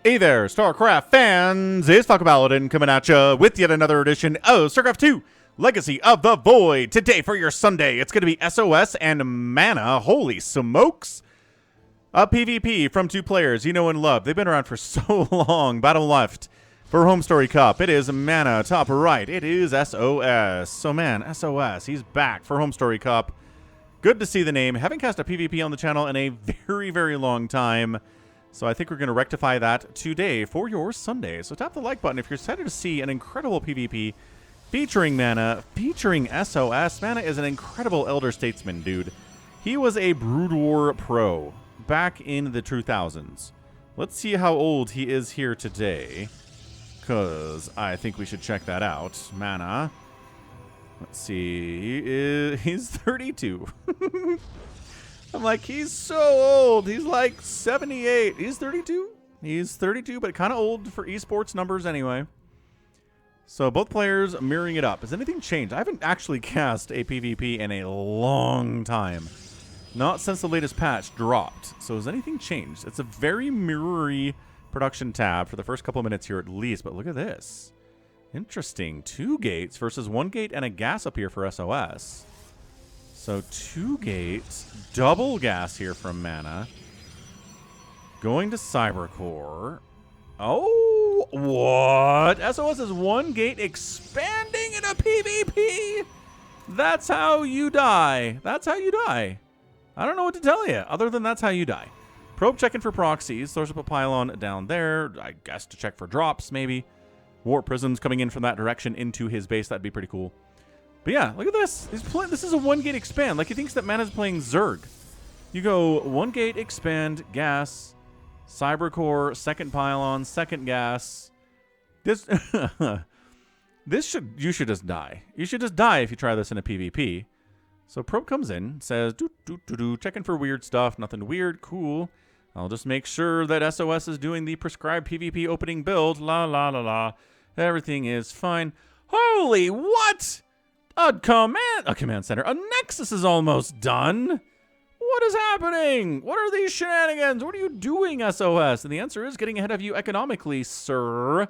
Hey there, StarCraft fans! It's Falcon Paladin coming at you with yet another edition of StarCraft 2 Legacy of the Void. Today for your Sunday, it's going to be SOS and MaNa. Holy smokes! A PvP from two players you know and love. They've been around for so long. Bottom left for Home Story Cup, it is MaNa. Top right, it is SOS. So man, SOS, he's back for Home Story Cup. Good to see the name. Haven't cast a PvP on the channel in a very, very long time. So I think we're going to rectify that today for your Sunday. So tap the like button if you're excited to see an incredible PvP featuring MaNa, featuring SOS. MaNa is an incredible Elder Statesman, dude. He was a Brood War pro back in the 2000s. Let's see how old he is here today, because I think we should check that out. MaNa. Let's see. He's 32. I'm like, he's so old. He's like 78. He's 32. He's 32, but kind of old for esports numbers anyway. So both players mirroring it up. Has anything changed? I haven't actually cast a PvP in a long time. Not since the latest patch dropped. So has anything changed? It's a very mirrory production tab for the first couple of minutes here at least. But look at this. Interesting. 2 gates versus 1 gate and a gas up here for SOS. So 2 gates, double gas here from MaNa. Going to Cybercore. Oh, what? SOS is 1 gate expanding in a PvP. That's how you die. That's how you die. I don't know what to tell you, other than that's how you die. Probe checking for proxies. Throws up a pylon down there, I guess to check for drops, maybe. Warp prisms coming in from that direction into his base. That'd be pretty cool. But yeah, look at this. This is a 1 gate expand. Like, he thinks that MaNa's playing Zerg. You go 1 gate expand, gas, Cybercore, second pylon, second gas. This you should just die. You should just die if you try this in a PvP. So probe comes in, says checking for weird stuff. Nothing weird, cool. I'll just make sure that SOS is doing the prescribed PvP opening build. La la la la. Everything is fine. Holy what? A command center. A Nexus is almost done. What is happening? What are these shenanigans? What are you doing, SOS? And the answer is getting ahead of you economically, sir.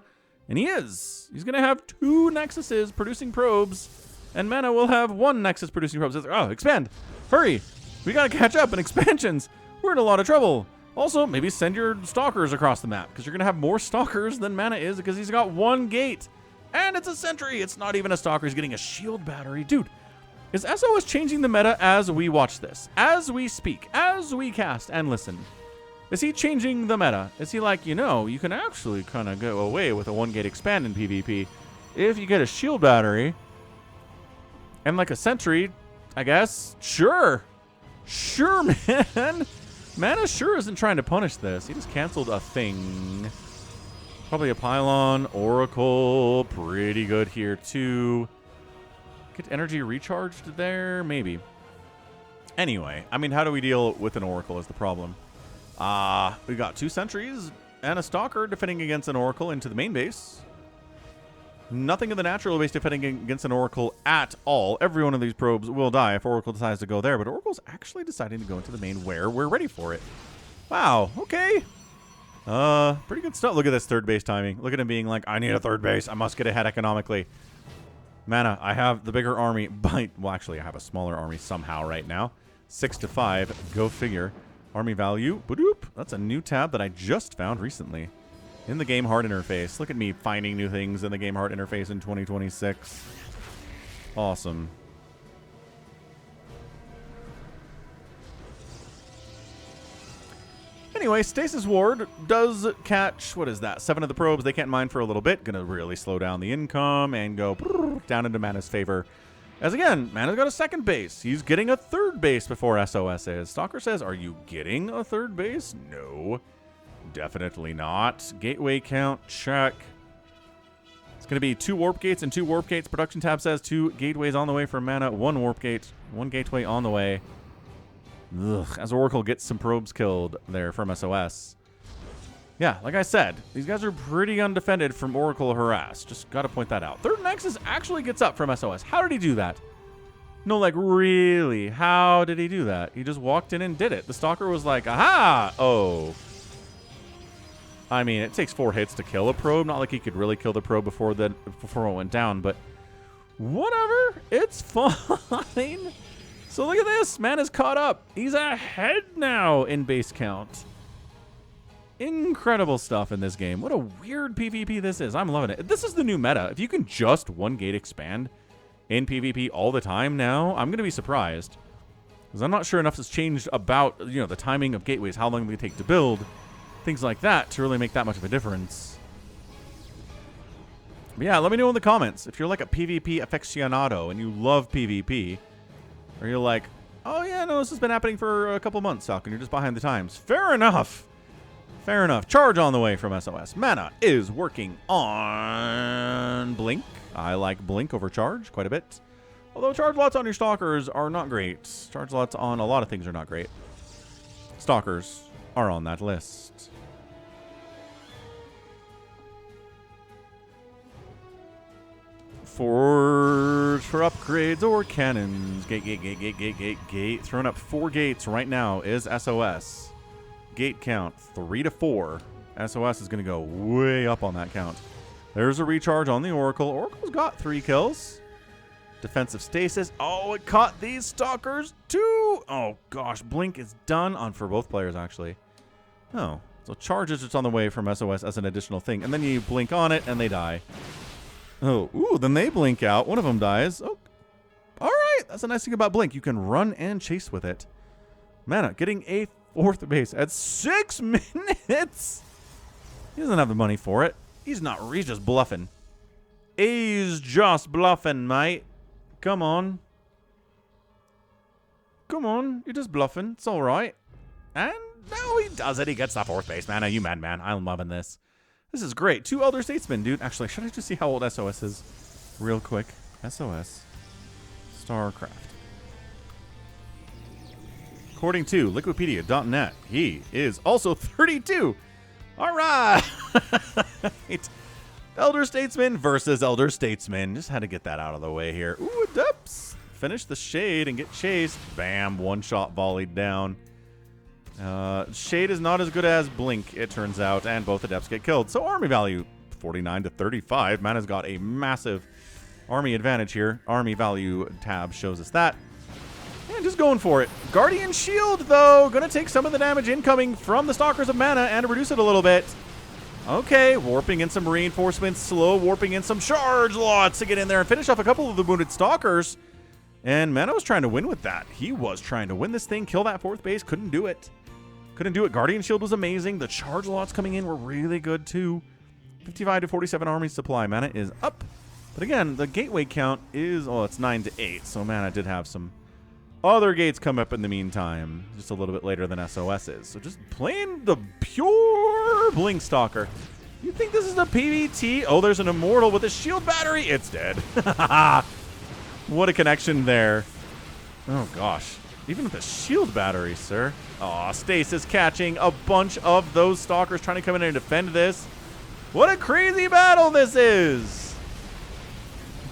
And he is. He's going to have 2 Nexuses producing probes, and MaNa will have 1 Nexus producing probes. Oh, expand. Hurry. We got to catch up in expansions. We're in a lot of trouble. Also, maybe send your stalkers across the map, because you're going to have more stalkers than MaNa is, because he's got 1 gate. And it's a sentry. It's not even a stalker. He's getting a shield battery. Dude, is SOS changing the meta as we watch this? As we speak? As we cast and listen? Is he changing the meta? Is he like, you know, you can actually kind of go away with a 1 gate expand in PvP if you get a shield battery and like a sentry, I guess? Sure. Sure, man. MaNa sure isn't trying to punish this. He just canceled a thing. Probably a pylon, oracle, pretty good here too. Get energy recharged there, maybe. Anyway, I mean, how do we deal with an oracle is the problem. We got 2 sentries and a stalker defending against an oracle into the main base. Nothing in the natural base defending against an oracle at all. Every one of these probes will die if oracle decides to go there, but oracle's actually deciding to go into the main where we're ready for it. Wow, okay. Pretty good stuff. Look at this 3rd base timing. Look at him being like, I need a 3rd base. I must get ahead economically. MaNa, I have the bigger army. Well, actually, I have a smaller army somehow right now. 6 to 5. Go figure. Army value. Boop. That's a new tab that I just found recently. In the Game Heart interface. Look at me finding new things in the Game Heart interface in 2026. Awesome. Anyway, Stasis Ward does catch, what is that, 7 of the probes. They can't mine for a little bit. Gonna really slow down the income and go down into MaNa's favor. As again, MaNa's got a 2nd base. He's getting a 3rd base before SOS is. Stalker says, are you getting a 3rd base? No, definitely not. Gateway count, check. It's gonna be 2 warp gates and 2 warp gates. Production tab says 2 gateways on the way for MaNa, 1 warp gate, 1 gateway on the way. Ugh, as Oracle gets some probes killed there from SOS. Yeah, like I said, these guys are pretty undefended from Oracle harass. Just gotta point that out. 3rd Nexus actually gets up from SOS. How did he do that? No, like, really? How did he do that? He just walked in and did it. The Stalker was like, aha! Oh. I mean, it takes 4 hits to kill a probe. Not like he could really kill the probe before it went down, but whatever. It's fine. So look at this. MaNa's caught up. He's ahead now in base count. Incredible stuff in this game. What a weird PvP this is. I'm loving it. This is the new meta. If you can just one gate expand in PvP all the time now, I'm going to be surprised. Because I'm not sure enough has changed about, you know, the timing of gateways, how long they take to build, things like that, to really make that much of a difference. But yeah, let me know in the comments if you're like a PvP aficionado and you love PvP, or you're like, oh yeah, no, this has been happening for a couple months, Falcon, you're just behind the times. Fair enough. Fair enough. Charge on the way from SOS. MaNa is working on Blink. I like Blink over Charge quite a bit. Although charge lots on your Stalkers are not great. Charge lots on a lot of things are not great. Stalkers are on that list. For upgrades or cannons. Gate. Throwing up 4 gates right now is SOS. Gate count 3 to 4. SOS is going to go way up on that count. There's a recharge on the Oracle. Oracle's got 3 kills. Defensive stasis. Oh, it caught these Stalkers too. Oh gosh, Blink is done on for both players actually. Oh, so charge is just on the way from SOS as an additional thing, and then you blink on it and they die. Oh, ooh, then they blink out. One of them dies. Oh, all right. That's a nice thing about Blink. You can run and chase with it. MaNa getting a 4th base at 6 minutes. He doesn't have the money for it. He's just bluffing. He's just bluffing, mate. Come on. Come on. You're just bluffing. It's all right. And no, he does it. He gets the 4th base. MaNa, you madman. I'm loving this. This is great. 2 Elder Statesmen, dude. Actually, should I just see how old SOS is real quick? SOS. StarCraft. According to Liquipedia.net, he is also 32. All right. Elder Statesman versus Elder Statesman. Just had to get that out of the way here. Ooh, Adepts. Finish the Shade and get chased. Bam. 1-shot volleyed down. Shade is not as good as Blink, it turns out, and both Adepts get killed. So army value, 49 to 35. MaNa's got a massive army advantage here. Army value tab shows us that. And just going for it. Guardian Shield, though, going to take some of the damage incoming from the Stalkers of MaNa and reduce it a little bit. Okay, warping in some reinforcements, slow warping in some charge lots to get in there and finish off a couple of the wounded Stalkers. And MaNa was trying to win with that. He was trying to win this thing, kill that 4th base, couldn't do it. Couldn't do it. Guardian Shield was amazing. The charge lots coming in were really good, too. 55 to 47 army supply. MaNa is up. But again, the gateway count is, oh, it's 9 to 8. So MaNa did have some other gates come up in the meantime, just a little bit later than SOS is. So just playing the pure Blink Stalker. You think this is a PvT? Oh, there's an Immortal with a shield battery. It's dead. What a connection there. Oh, gosh. Even with a shield battery, sir. Aw, Stasis catching a bunch of those Stalkers trying to come in and defend this. What a crazy battle this is.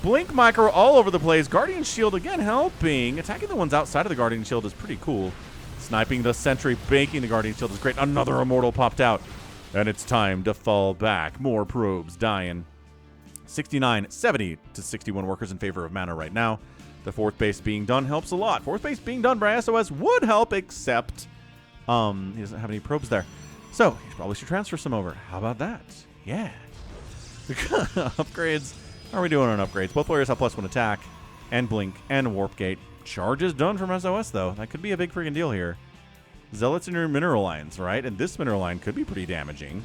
Blink micro all over the place. Guardian Shield again helping. Attacking the ones outside of the Guardian Shield is pretty cool. Sniping the Sentry, banking the Guardian Shield is great. Another Immortal popped out. And it's time to fall back. More probes dying. 69, 70 to 61 workers in favor of MaNa right now. The 4th base being done helps a lot. 4th base being done by SOS would help, except he doesn't have any probes there. So he probably should transfer some over. How about that? Yeah. Upgrades. How are we doing on upgrades? Both players have +1 attack and Blink and Warp Gate. Charge is done from SOS, though. That could be a big freaking deal here. Zealots in your mineral lines, right? And this mineral line could be pretty damaging.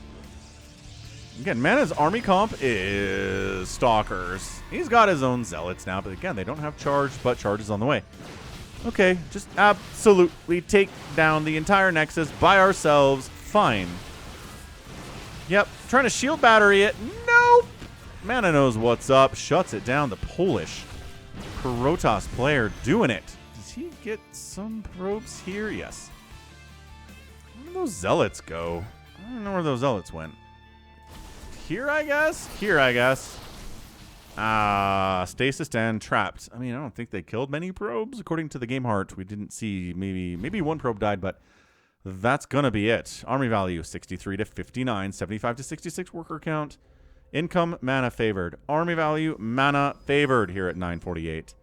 Again, MaNa's army comp is Stalkers. He's got his own Zealots now, but again, they don't have charge, but charge is on the way. Okay, just absolutely take down the entire Nexus by ourselves. Fine. Yep, trying to shield battery it. Nope. MaNa knows what's up. Shuts it down. The Polish Protoss player doing it. Does he get some probes here? Yes. Where did those Zealots go? I don't know where those Zealots went. Here, I guess? Here, I guess. Stasis and trapped. I mean, I don't think they killed many probes. According to the game heart, we didn't see maybe one probe died, but that's going to be it. Army value, 63 to 59, 75 to 66 worker count. Income, MaNa favored. Army value, MaNa favored here at 948.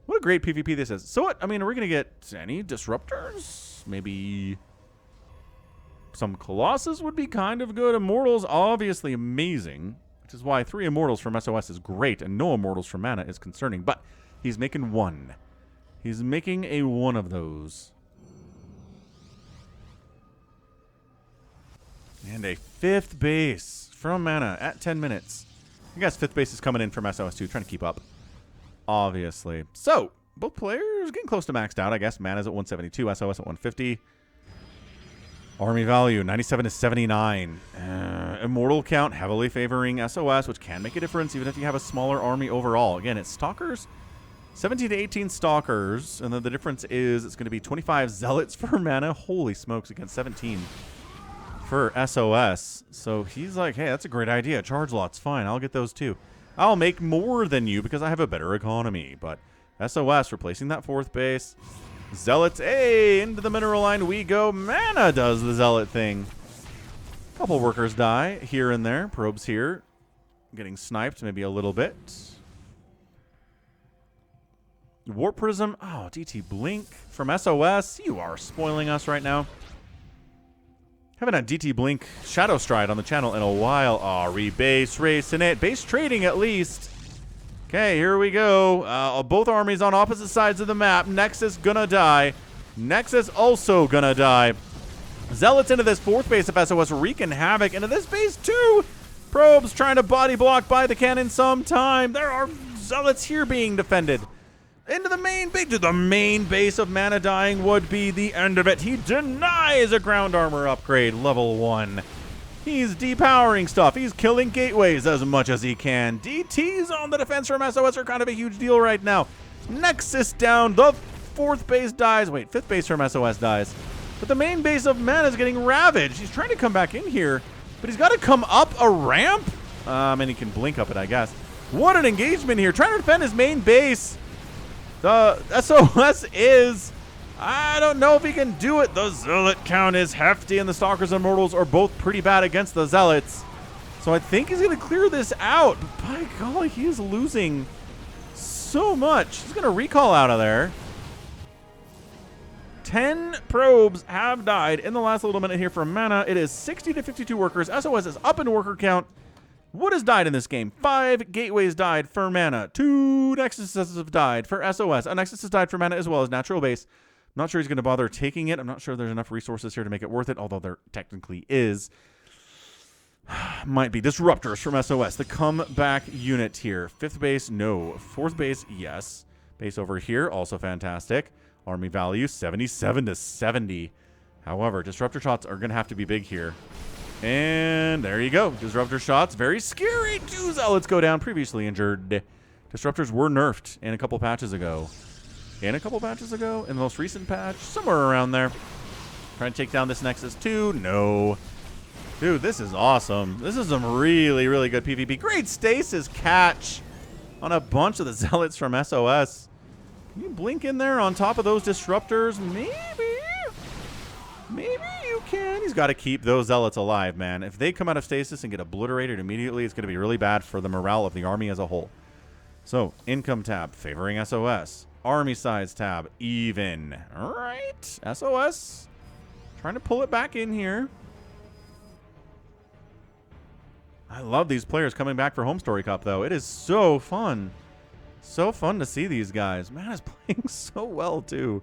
What a great PvP this is. So what? I mean, are we going to get any disruptors? Maybe some Colossus would be kind of good. Immortals, obviously amazing, which is why 3 Immortals from SOS is great and no Immortals from MaNa is concerning. But he's making one. He's making a one of those. And a 5th base from MaNa at 10 minutes. I guess 5th base is coming in from SOS2, trying to keep up. Obviously. So, both players getting close to maxed out. I guess MaNa's at 172, SOS at 150. Army value, 97 to 79. Immortal count heavily favoring SOS, which can make a difference even if you have a smaller army overall. Again, it's Stalkers. 17 to 18 Stalkers. And then the difference is it's going to be 25 Zealots for MaNa. Holy smokes, against 17 for SOS. So he's like, hey, that's a great idea. Charge lots, fine. I'll get those too. I'll make more than you because I have a better economy. But SOS replacing that 4th base. Zealots, hey, into the mineral line we go. MaNa does the Zealot thing. Couple workers die here and there. Probes here. Getting sniped maybe a little bit. Warp Prism. Oh, DT Blink from SOS. You are spoiling us right now. Haven't had DT Blink Shadow Stride on the channel in a while. Oh, rebase racing it. Base trading at least. Okay, here we go. Both armies on opposite sides of the map. Nexus gonna die. Nexus also gonna die. Zealots into this 4th base of SOS wreaking havoc. Into this base too. Probes trying to body block by the cannon sometime. There are Zealots here being defended. Into the main base. The main base of MaNa dying would be the end of it. He denies a ground armor upgrade, level 1. He's depowering stuff. He's killing gateways as much as he can. DTs on the defense from SOS are kind of a huge deal right now. Nexus down. The 4th base dies. Wait, 5th base from SOS dies. But the main base of MaNa is getting ravaged. He's trying to come back in here, but he's got to come up a ramp. And he can blink up it, I guess. What an engagement here. Trying to defend his main base. The SOS is, I don't know if he can do it. The Zealot count is hefty, and the Stalkers and Immortals are both pretty bad against the Zealots. So I think he's going to clear this out. But by golly, he is losing so much. He's going to recall out of there. 10 probes have died in the last little minute here from MaNa. It is 60 to 52 workers. SOS is up in worker count. What has died in this game? 5 gateways died for MaNa. 2 Nexuses have died for SOS. A Nexus has died for MaNa as well as Natural Base. I'm not sure he's going to bother taking it. I'm not sure there's enough resources here to make it worth it, although there technically is. Might be Disruptors from SOS. The comeback unit here. 5th base, no. 4th base, yes. Base over here, also fantastic. Army value, 77 to 70. However, Disruptor shots are going to have to be big here. And there you go. Disruptor shots. Very scary. 2 Zealots go down. Previously injured. Disruptors were nerfed in a couple patches ago. In the most recent patch. Somewhere around there. Trying to take down this Nexus too. No. Dude, this is awesome. This is some really, really good PvP. Great stasis catch on a bunch of the Zealots from SOS. Can you blink in there on top of those Disruptors? Maybe. Maybe you can. He's got to keep those Zealots alive, man. If they come out of stasis and get obliterated immediately, it's going to be really bad for the morale of the army as a whole. So, income tab, favoring SOS. Army size tab, even. All right. SOS, trying to pull it back in here. I love these players coming back for Home Story Cup, though. It is so fun. So fun to see these guys. Man, is playing so well, too.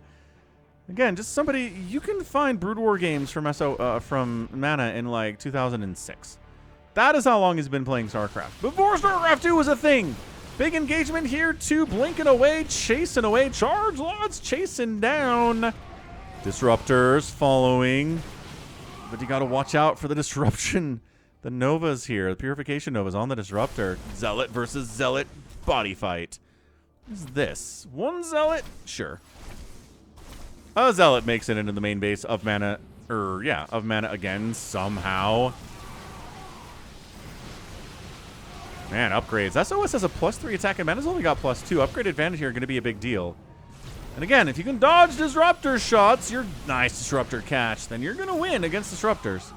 Again, just somebody, you can find Brood War games from MaNa in like 2006. That is how long he's been playing StarCraft. Before StarCraft 2 was a thing. Big engagement here too, blinking away, chasing away, charge lots, chasing down. Disruptors following. But you got to watch out for the disruption. The Novas here, the Purification Novas on the Disruptor. Zealot versus Zealot body fight. What is this? One Zealot? Sure. A Zealot makes it into the main base of MaNa, of MaNa again, somehow. Man, upgrades. SOS has a +3 attack, and MaNa's only got +2. Upgrade advantage here going to be a big deal. And again, if you can dodge disruptor shots, you're nice disruptor catch, then you're going to win against disruptors.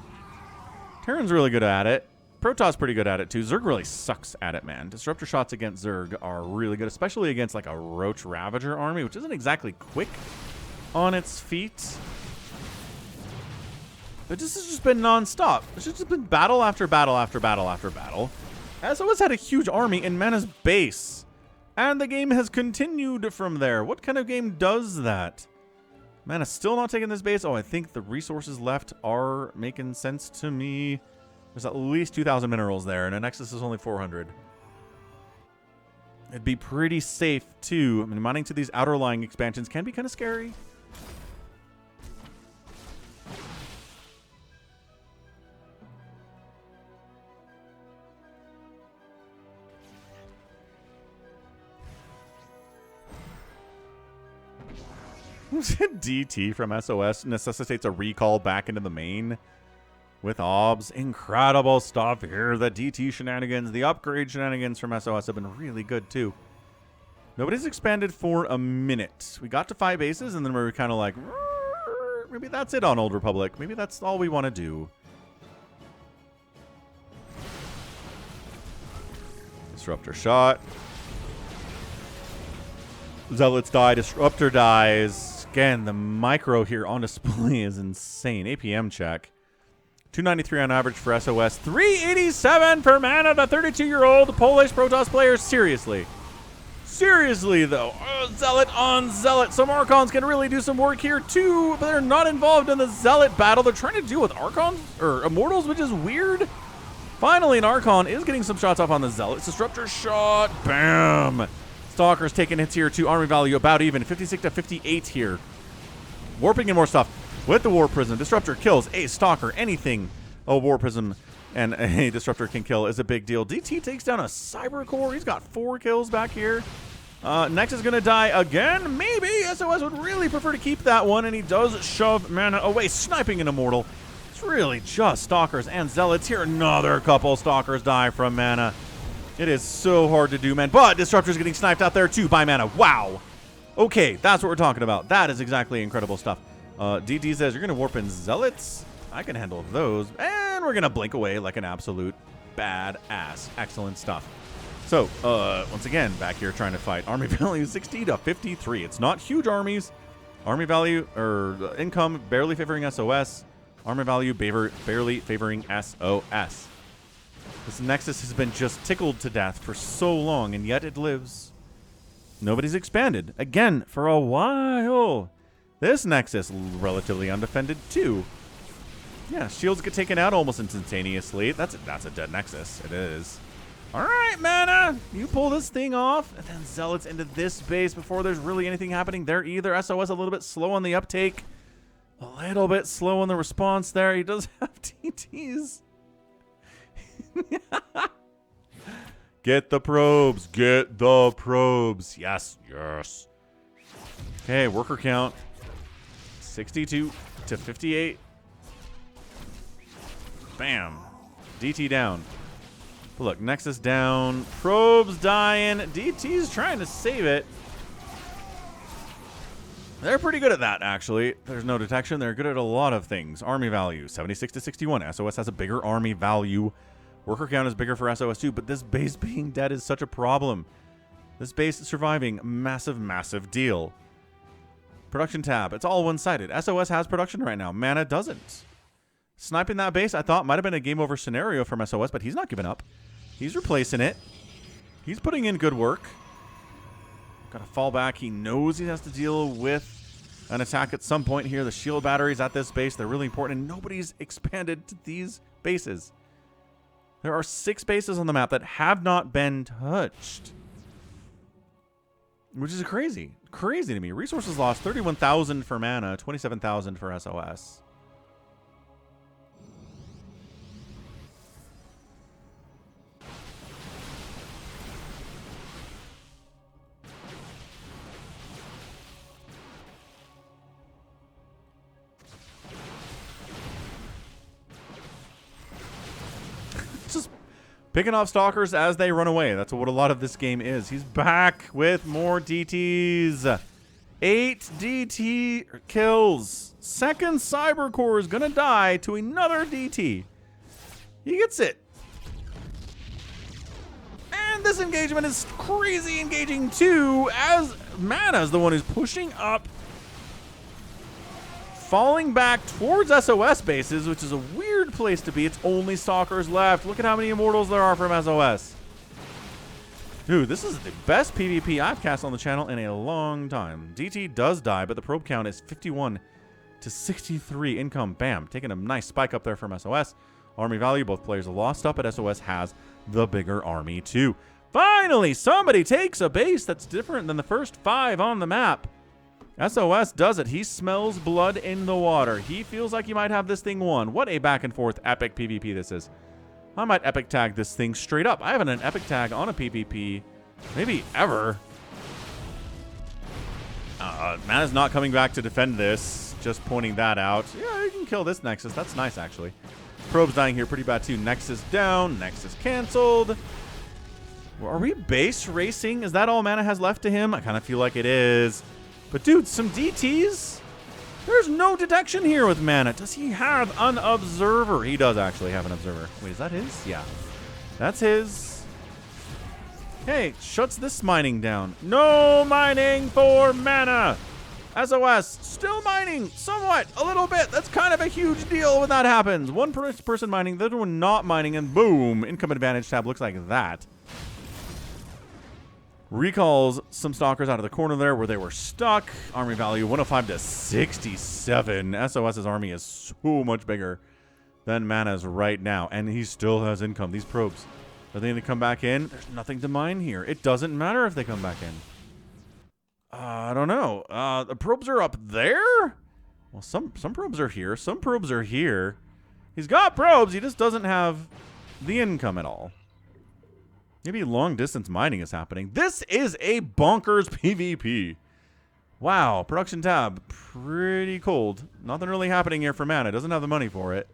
Terran's really good at it. Protoss pretty good at it too. Zerg really sucks at it, man. Disruptor shots against Zerg are really good, especially against like a Roach Ravager army, which isn't exactly quick on its feet. But this has just been non-stop. It's just been battle after battle after battle after battle. SOS had a huge army in MaNa's base. And the game has continued from there. What kind of game does that? MaNa's still not taking this base. Oh, I think the resources left are making sense to me. There's at least 2,000 minerals there, and a Nexus is only 400. It'd be pretty safe, too. I mean, mining to these outer lying expansions can be kind of scary. DT from SOS necessitates a recall back into the main with OBS. Incredible stuff here. The DT shenanigans, the upgrade shenanigans from SOS have been really good too. Nobody's expanded for a minute. We got to 5 bases and then we were kind of like, maybe that's it on Old Republic. Maybe that's all we want to do. Disruptor shot. Zealots die. Disruptor dies. Again, the micro here on display is insane. APM check. 293 on average for SOS. 387 for MaNa, the 32-year-old Polish Protoss player. Seriously. Seriously, though. Zealot on Zealot. Some Archons can really do some work here, too, but they're not involved in the Zealot battle. They're trying to deal with Archons, or Immortals, which is weird. Finally, an Archon is getting some shots off on the Zealot. Disruptor shot. Bam. Stalker's taking hits here too. Army value about even. 56 to 58 here. Warping and more stuff with the War Prism. Disruptor kills a Stalker. Anything a War Prism and a Disruptor can kill is a big deal. DT takes down a Cyber Core. He's got 4 kills back here. Next is going to die again. Maybe SOS would really prefer to keep that one, and he does shove MaNa away, sniping an Immortal. It's really just Stalkers and Zealots here. Another couple Stalkers die from MaNa. It is so hard to do, man. But Disruptor's getting sniped out there, too, by MaNa. Wow. Okay, that's what we're talking about. That is exactly incredible stuff. DT says, you're going to warp in Zealots? I can handle those. And we're going to blink away like an absolute badass. Excellent stuff. So, once again, back here trying to fight. Army value 60 to 53. It's not huge armies. Army value, or income, barely favoring SOS. Army value, barely favoring SOS. This Nexus has been just tickled to death for so long, and yet it lives. Nobody's expanded. Again, for a while. This Nexus, relatively undefended, too. Yeah, shields get taken out almost instantaneously. That's a dead Nexus. It is. All right, MaNa. You pull this thing off, and then Zealots into this base before there's really anything happening there either. SOS a little bit slow on the uptake. A little bit slow on the response there. He does have TTs. Get the probes. Get the probes. Yes. Yes. Okay, worker count. 62 to 58. Bam. DT down. But look, Nexus down. Probes dying. DT's trying to save it. They're pretty good at that, actually. There's no detection. They're good at a lot of things. Army value, 76 to 61. SOS has a bigger army value. Worker count is bigger for SOS too, but this base being dead is such a problem. This base surviving, massive, massive deal. Production tab, it's all one-sided. SOS has production right now. MaNa doesn't. Sniping that base, I thought, might have been a game over scenario from SOS, but he's not giving up. He's replacing it. He's putting in good work. Got to fall back. He knows he has to deal with an attack at some point here. The shield batteries at this base, they're really important, and nobody's expanded to these bases. There are 6 bases on the map that have not been touched. Which is crazy. Crazy to me. Resources lost, 31,000 for MaNa, 27,000 for SOS. Just picking off Stalkers as they run away. That's what a lot of this game is. He's back with more DTs. 8 DT kills. Second Cyber Core is going to die to another DT. He gets it. And this engagement is crazy engaging too, as MaNa is the one who's pushing up, falling back towards SOS bases, which is a weird place to be. It's only Stalkers left. Look at how many Immortals there are from SOS. Dude, this is the best PvP I've cast on the channel in a long time. DT does die, but the probe count is 51 to 63 income. Bam, taking a nice spike up there from SOS. Army value, both players are lost up, but SOS has the bigger army too. Finally, somebody takes a base that's different than the first 5 on the map. SOS does it. He smells blood in the water. He feels like he might have this thing won. What a back and forth epic PvP this is. I might epic tag this thing straight up. I haven't an epic tag on a PvP maybe ever. MaNa's not coming back to defend this. Just pointing that out. Yeah, you can kill this Nexus. That's nice, actually. Probe's dying here pretty bad, too. Nexus down. Nexus canceled. Are we base racing? Is that all MaNa has left to him? I kind of feel like it is. But, dude, some DTs? There's no detection here with MaNa. Does he have an observer? He does actually have an observer. Wait, is that his? Yeah. That's his. Hey, shuts this mining down. No mining for MaNa. SOS, still mining somewhat, a little bit. That's kind of a huge deal when that happens. One person mining, the other one not mining, and boom, income advantage tab looks like that. Recalls some Stalkers out of the corner there where they were stuck. Army value 105 to 67. SOS's army is so much bigger than MaNa's right now, and he still has income. These probes, are they going to come back in? There's nothing to mine here. It doesn't matter if they come back in. I don't know. The probes are up there? Well, some probes are here. Some probes are here. He's got probes. He just doesn't have the income at all. Maybe long-distance mining is happening. This is a bonkers PvP. Wow. Production tab. Pretty cold. Nothing really happening here for MaNa. Doesn't have the money for it.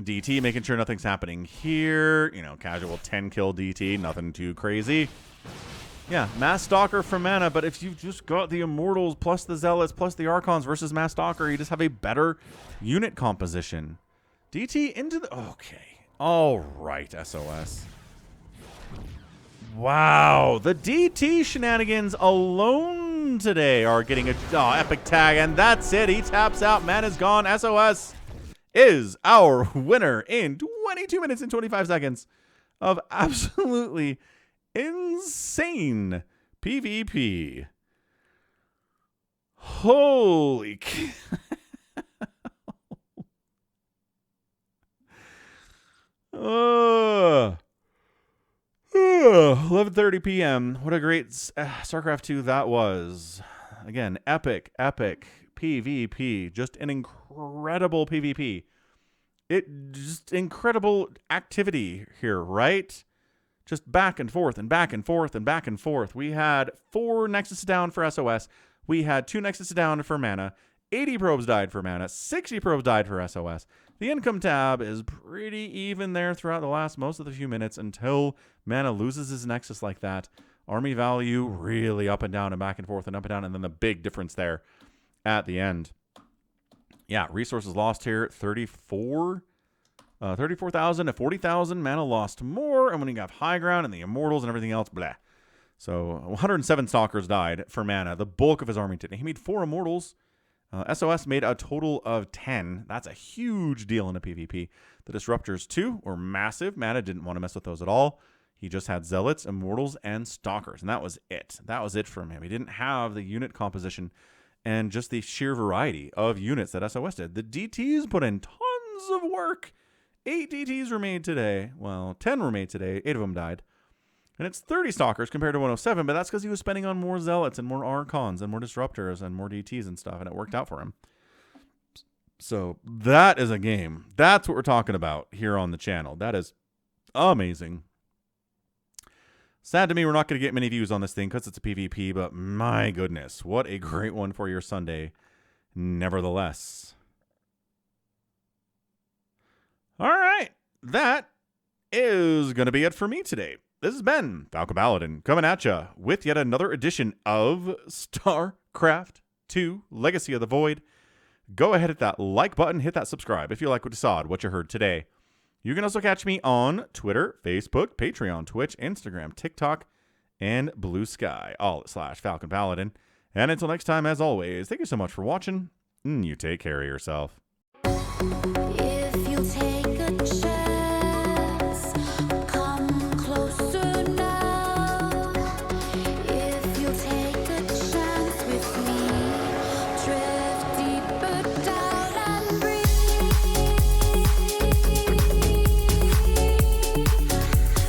DT making sure nothing's happening here. You know, casual 10-kill DT. Nothing too crazy. Yeah, Mass Stalker for MaNa, but if you've just got the Immortals plus the Zealots plus the Archons versus Mass Stalker, you just have a better unit composition. DT into the... Okay. All right, SOS. Wow. The DT shenanigans alone today are getting a epic tag, and that's it. He taps out. MaNa's gone. SOS is our winner in 22 minutes and 25 seconds of absolutely insane PvP. Holy cow. 11:30 p.m. What a great StarCraft 2 that was. Again, epic PvP. Just an incredible PvP. Just incredible activity here, right? Just back and forth and back and forth and back and forth. We had 4 Nexus down for SOS. We had 2 Nexus down for MaNa. 80 probes died for MaNa. 60 probes died for SOS. The income tab is pretty even there throughout the most of the few minutes until MaNa loses his Nexus like that. Army value really up and down and back and forth and up and down, and then the big difference there at the end. Yeah, resources lost here, 34,000 to 40,000. MaNa lost more, and when you have high ground and the Immortals and everything else, blah. So 107 Stalkers died for MaNa, the bulk of his army today. He made 4 Immortals. SOS made a total of 10. That's a huge deal in a PvP. The Disruptors, too, were massive. MaNa didn't want to mess with those at all. He just had Zealots, Immortals, and Stalkers, and that was it. That was it from him. He didn't have the unit composition and just the sheer variety of units that SOS did. The DTs put in tons of work. 8 DTs were made today. Well, 10 were made today. 8 of them died. And it's 30 Stalkers compared to 107, but that's because he was spending on more Zealots and more Archons and more Disruptors and more DTs and stuff, and it worked out for him. So that is a game. That's what we're talking about here on the channel. That is amazing. Sad to me we're not going to get many views on this thing because it's a PvP, but my goodness, what a great one for your Sunday nevertheless. All right, that is going to be it for me today. this has been Falcon Paladin coming at you with yet another edition of StarCraft 2 Legacy of the Void. Go ahead, hit that like button, hit that subscribe if you like what you saw, what you heard today. You can also catch me on Twitter, Facebook, Patreon, Twitch, Instagram, TikTok, and Blue Sky, all at /Falcon Paladin. And until next time, as always, thank you so much for watching, and you take care of yourself. If you take